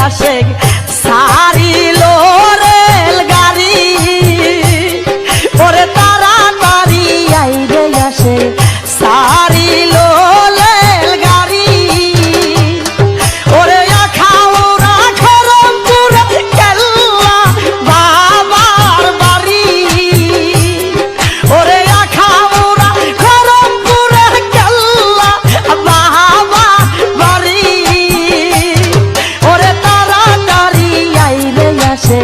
আসে সারিল রেল গাড়ি ওরে তাড়াতাড়ি আইরে আসে সারিল রেল গাড়ি ওরে আখাউড়া খরমপুর কেল্লা বাবার বাড়ি ওরে আখাউড়া খরমপুর কেল্লা বাবার বাড়ি ওরে তাড়াতাড়ি আইরে আসে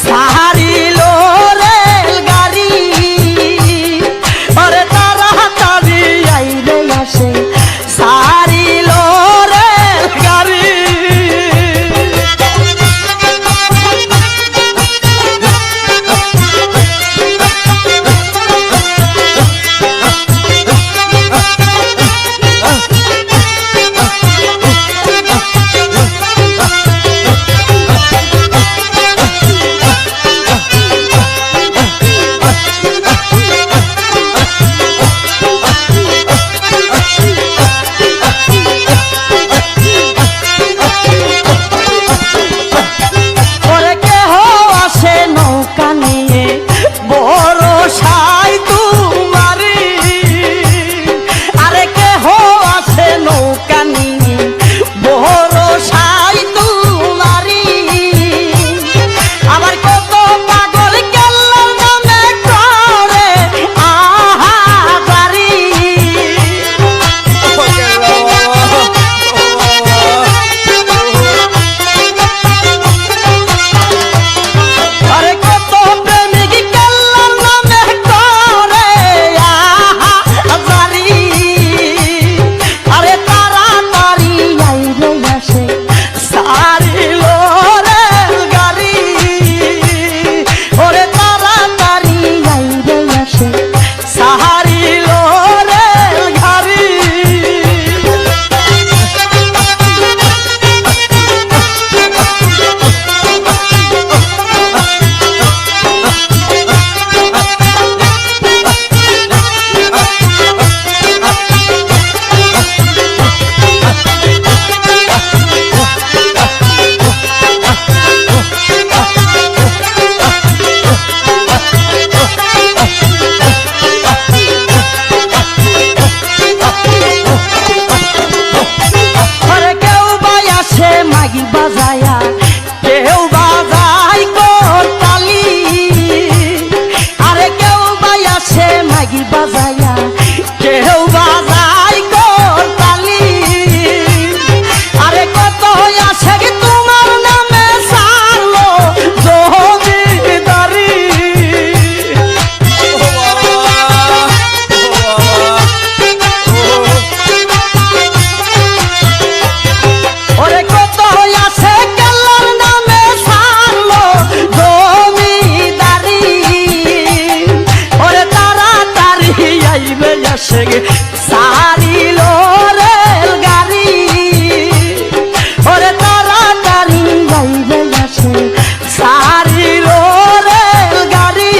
সারিল রেল গাড়ি ওরে তাড়াতাড়ি আইরে আসে সারিল রেল গাড়ি ওরে কেহ আসে নৌকা নিয়ে বড় সাই তোমারি আরে কেহ আসে নৌকা নিয়ে বড় সাই তোমারি আবার কত পাগল কেল্লার নামে করে আহাজারি আরে কত প্রেমিক কেল্লার নামে করে আহাজারি আরে তাড়াতাড়ি আইরে আসে সারিল রেল গাড়ি ওরে তাড়াতাড়ি আইরে আসে সারিল রেল গাড়ি আরে কেউ বাই আসে মাগি বাজায়া কেউ বাজাই করতালি আরে কেউ বাই আসে মাগি বাজায়া কেউ বাজাই করতালি আরে কত আসে কি তোমার নামে সারলো জমিদারি ওরে কত আসে কেল্লার নামে সারলো জমিদারি ওরে তাড়াতাড়ি আইবে আসে সারিল রেল গাড়ি ওরে তাড়াতাড়ি আইবে আসে সারিল রেল গাড়ি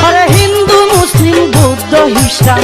আরে হিন্দু মুসলিম বৌদ্ধ খ্রিস্টান